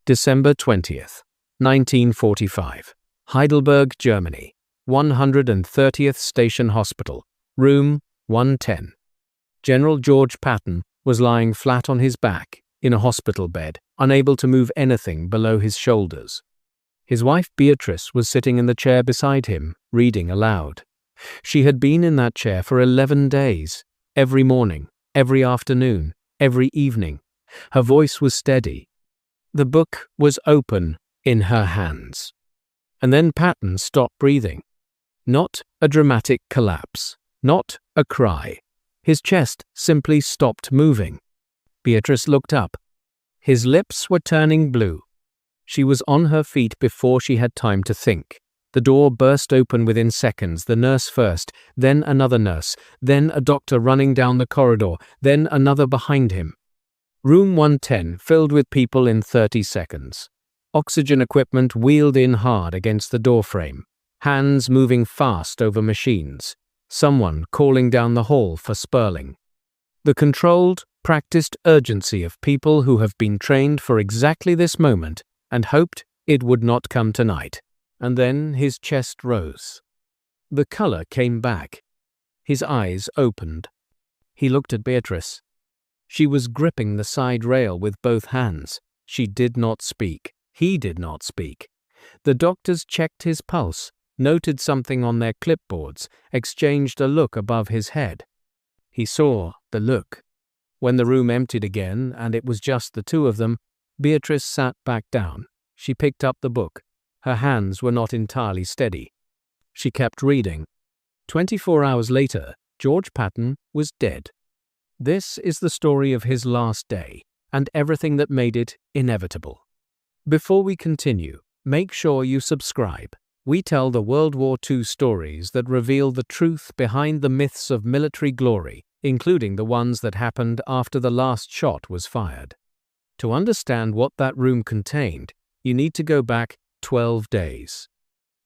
December 20th, 1945. Heidelberg, Germany. 130th Station Hospital. Room 110. General George Patton was lying flat on his back in a hospital bed, unable to move anything below his shoulders. His wife Beatrice was sitting in the chair beside him, reading aloud. She had been in that chair for 11 days, every morning, every afternoon, every evening. Her voice was steady. The book was open in her hands. And then Patton stopped breathing. Not a dramatic collapse, not a cry. His chest simply stopped moving. Beatrice looked up. His lips were turning blue. She was on her feet before she had time to think. The door burst open within seconds, the nurse first, then another nurse, then a doctor running down the corridor, then another behind him. Room 110 filled with people in 30 seconds. Oxygen equipment wheeled in hard against the doorframe. Hands moving fast over machines. Someone calling down the hall for Sperling. The controlled, practiced urgency of people who have been trained for exactly this moment and hoped it would not come tonight. And then his chest rose. The color came back. His eyes opened. He looked at Beatrice. She was gripping the side rail with both hands. She did not speak. He did not speak. The doctors checked his pulse, noted something on their clipboards, exchanged a look above his head. He saw the look. When the room emptied again, and it was just the two of them, Beatrice sat back down. She picked up the book. Her hands were not entirely steady. She kept reading. 24 hours later, George Patton was dead. This is the story of his last day, and everything that made it inevitable. Before we continue, make sure you subscribe. We tell the World War II stories that reveal the truth behind the myths of military glory, including the ones that happened after the last shot was fired. To understand what that room contained, you need to go back 12 days.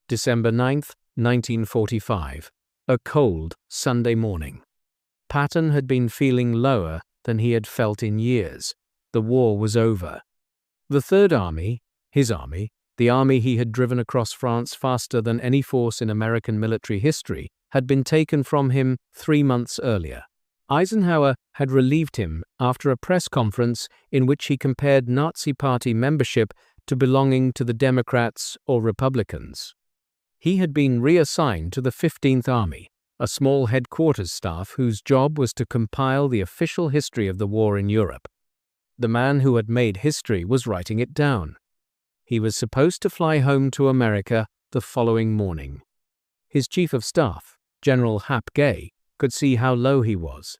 December 9th, 1945. A cold Sunday morning. Patton had been feeling lower than he had felt in years. The war was over. The Third Army, his army, the army he had driven across France faster than any force in American military history, had been taken from him 3 months earlier. Eisenhower had relieved him after a press conference in which he compared Nazi Party membership to belonging to the Democrats or Republicans. He had been reassigned to the 15th Army, a small headquarters staff whose job was to compile the official history of the war in Europe. The man who had made history was writing it down. He was supposed to fly home to America the following morning. His chief of staff, General Hap Gay, could see how low he was.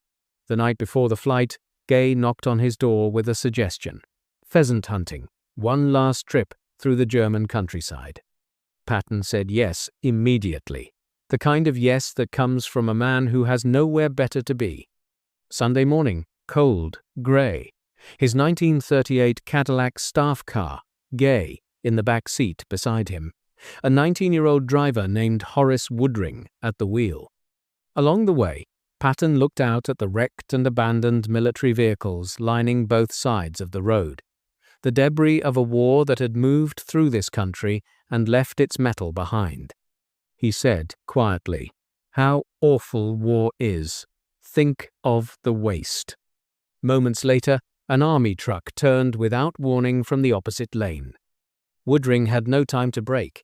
The night before the flight, Gay knocked on his door with a suggestion. Pheasant hunting, one last trip through the German countryside. Patton said yes immediately. The kind of yes that comes from a man who has nowhere better to be. Sunday morning, cold, grey. His 1938 Cadillac staff car, Gay, in the back seat beside him. A 19-year-old driver named Horace Woodring at the wheel. Along the way, Patton looked out at the wrecked and abandoned military vehicles lining both sides of the road. The debris of a war that had moved through this country and left its metal behind. He said quietly, "How awful war is. Think of the waste." Moments later, an army truck turned without warning from the opposite lane. Woodring had no time to brake.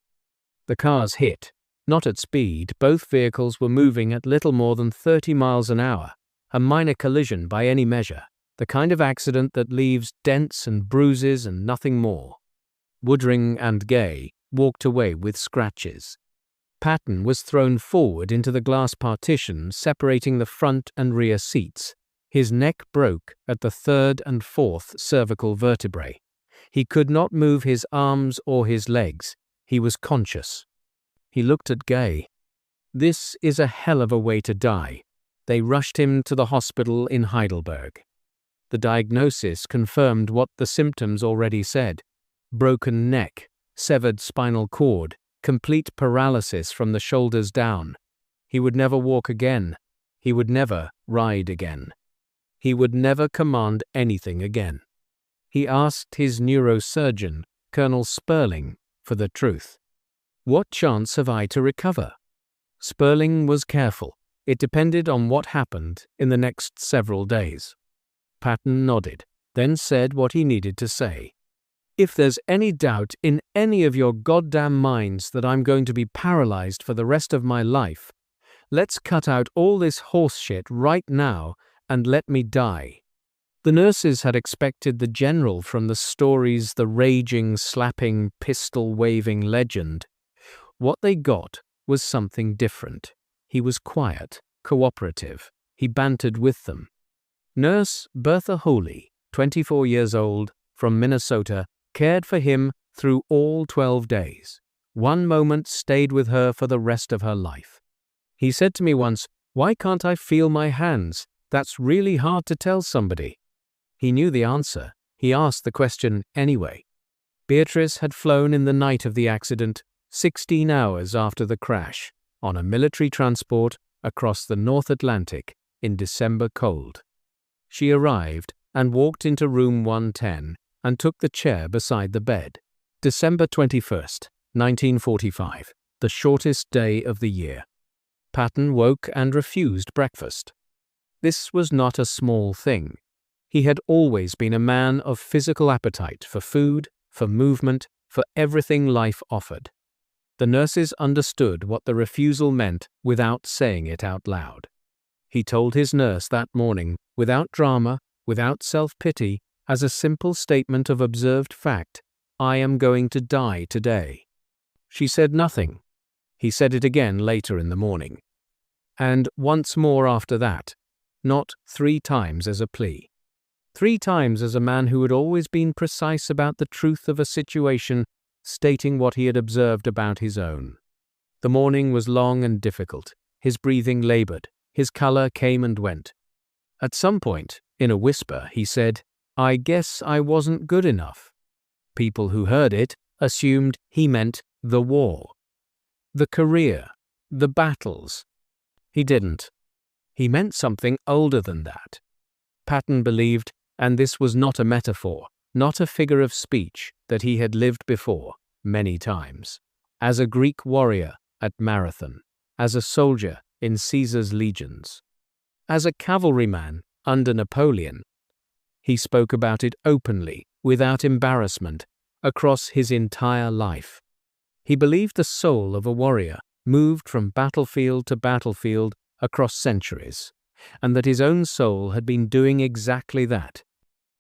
The cars hit, not at speed. Both vehicles were moving at little more than 30 miles an hour, a minor collision by any measure, the kind of accident that leaves dents and bruises and nothing more. Woodring and Gay walked away with scratches. Patton was thrown forward into the glass partition separating the front and rear seats. His neck broke at the 3rd and 4th cervical vertebrae. He could not move his arms or his legs. He was conscious. He looked at Gay. "This is a hell of a way to die." They rushed him to the hospital in Heidelberg. The diagnosis confirmed what the symptoms already said. Broken neck, severed spinal cord, complete paralysis from the shoulders down. He would never walk again. He would never ride again. He would never command anything again. He asked his neurosurgeon, Colonel Sperling, for the truth. "What chance have I to recover?" Sperling was careful. It depended on what happened in the next several days. Patton nodded, then said what he needed to say. "If there's any doubt in any of your goddamn minds that I'm going to be paralyzed for the rest of my life, let's cut out all this horse shit right now and let me die." The nurses had expected the general from the stories, the raging, slapping, pistol-waving legend. What they got was something different. He was quiet, cooperative. He bantered with them. Nurse Bertha Hooley, 24 years old, from Minnesota, cared for him through all 12 days. One moment stayed with her for the rest of her life. He said to me once, "Why can't I feel my hands? That's really hard to tell somebody." He knew the answer. He asked the question anyway. Beatrice had flown in the night of the accident, 16 hours after the crash, on a military transport across the North Atlantic in December cold. She arrived and walked into room 110 and took the chair beside the bed. December 21st, 1945, the shortest day of the year. Patton woke and refused breakfast. This was not a small thing. He had always been a man of physical appetite for food, for movement, for everything life offered. The nurses understood what the refusal meant without saying it out loud. He told his nurse that morning, without drama, without self-pity, as a simple statement of observed fact, "I am going to die today." She said nothing. He said it again later in the morning. And once more after that, not 3 times as a plea. 3 times as a man who had always been precise about the truth of a situation, stating what he had observed about his own. The morning was long and difficult. His breathing labored. His color came and went. At some point, in a whisper, he said, "I guess I wasn't good enough." People who heard it assumed he meant the war, the career, the battles. He didn't. He meant something older than that. Patton believed, and this was not a metaphor, not a figure of speech, that he had lived before, many times, as a Greek warrior at Marathon, as a soldier in Caesar's legions, as a cavalryman under Napoleon. He spoke about it openly, without embarrassment, across his entire life. He believed the soul of a warrior moved from battlefield to battlefield across centuries, and that his own soul had been doing exactly that,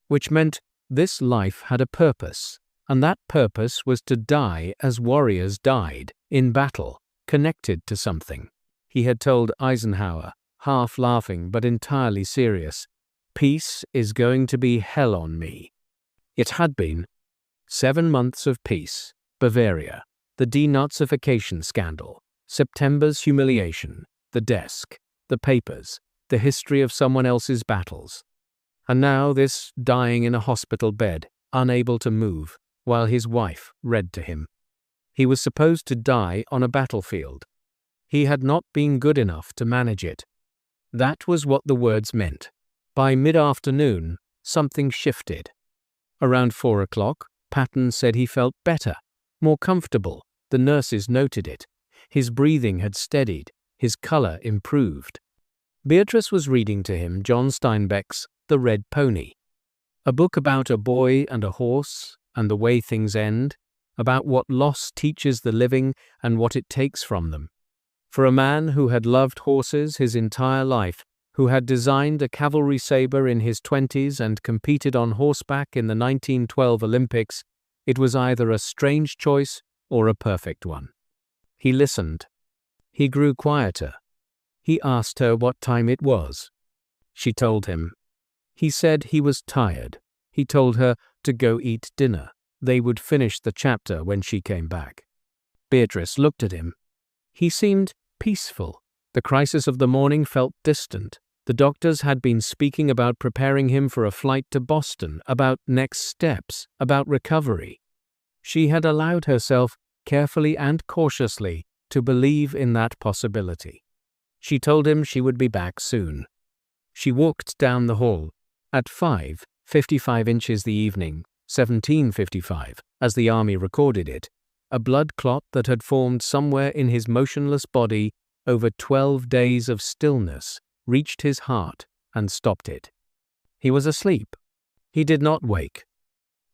which meant this life had a purpose, and that purpose was to die as warriors died, in battle, connected to something. He had told Eisenhower, half laughing but entirely serious, "Peace is going to be hell on me." It had been. 7 months of peace, Bavaria, the denazification scandal, September's humiliation, the desk, the papers, the history of someone else's battles. And now this dying in a hospital bed, unable to move, while his wife read to him. He was supposed to die on a battlefield. He had not been good enough to manage it. That was what the words meant. By mid-afternoon, something shifted. Around 4 o'clock, Patton said he felt better, more comfortable. The nurses noted it. His breathing had steadied. His color improved. Beatrice was reading to him John Steinbeck's The Red Pony, a book about a boy and a horse and the way things end, about what loss teaches the living and what it takes from them. For a man who had loved horses his entire life, who had designed a cavalry saber in his 20s and competed on horseback in the 1912 Olympics, it was either a strange choice or a perfect one. He listened. He grew quieter. He asked her what time it was. She told him. He said he was tired. He told her to go eat dinner. They would finish the chapter when she came back. Beatrice looked at him. He seemed peaceful. The crisis of the morning felt distant. The doctors had been speaking about preparing him for a flight to Boston, about next steps, about recovery. She had allowed herself, carefully and cautiously, to believe in that possibility. She told him she would be back soon. She walked down the hall. At 5, 55 inches the evening, 1755, as the army recorded it, a blood clot that had formed somewhere in his motionless body over 12 days of stillness reached his heart and stopped it. He was asleep. He did not wake.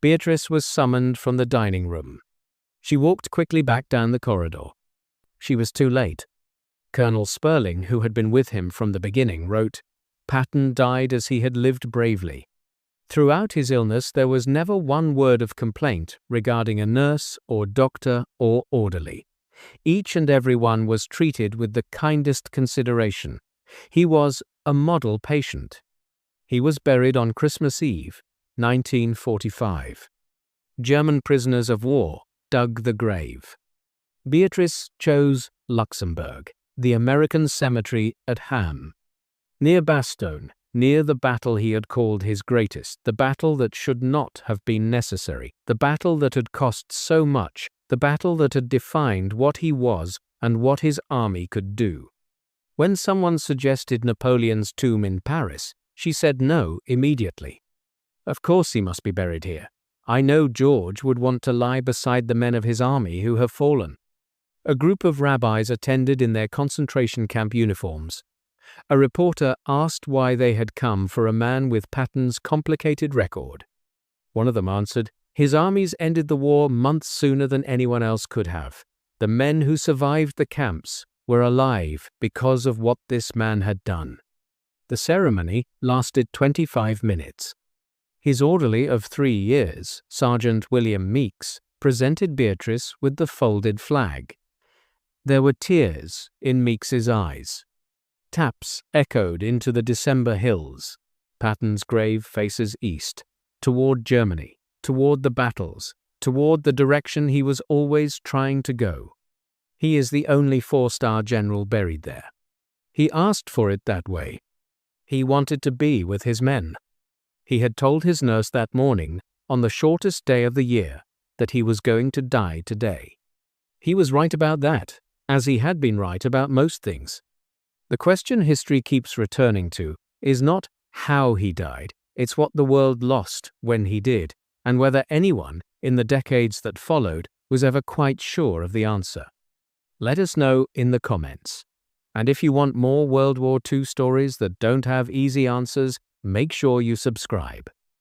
Beatrice was summoned from the dining room. She walked quickly back down the corridor. She was too late. Colonel Sperling, who had been with him from the beginning, wrote, "Patton died as he had lived bravely. Throughout his illness there was never one word of complaint regarding a nurse or doctor or orderly. Each and every one was treated with the kindest consideration. He was a model patient." He was buried on Christmas Eve, 1945. German prisoners of war dug the grave. Beatrice chose Luxembourg, the American cemetery at Ham, near Bastogne, near the battle he had called his greatest, the battle that should not have been necessary, the battle that had cost so much, the battle that had defined what he was and what his army could do. When someone suggested Napoleon's tomb in Paris, she said no immediately. Of course he must be buried here. I know George would want to lie beside the men of his army who have fallen. A group of rabbis attended in their concentration camp uniforms. A reporter asked why they had come for a man with Patton's complicated record. One of them answered, "His armies ended the war months sooner than anyone else could have. The men who survived the camps were alive because of what this man had done." The ceremony lasted 25 minutes. His orderly of 3 years, Sergeant William Meeks, presented Beatrice with the folded flag. There were tears in Meeks's eyes. Taps echoed into the December hills. Patton's grave faces east, toward Germany, toward the battles, toward the direction he was always trying to go. He is the only 4-star general buried there. He asked for it that way. He wanted to be with his men. He had told his nurse that morning, on the shortest day of the year, that he was going to die today. He was right about that, as he had been right about most things. The question history keeps returning to is not how he died, it's what the world lost when he did, and whether anyone, in the decades that followed, was ever quite sure of the answer. Let us know in the comments. And if you want more World War II stories that don't have easy answers, make sure you subscribe.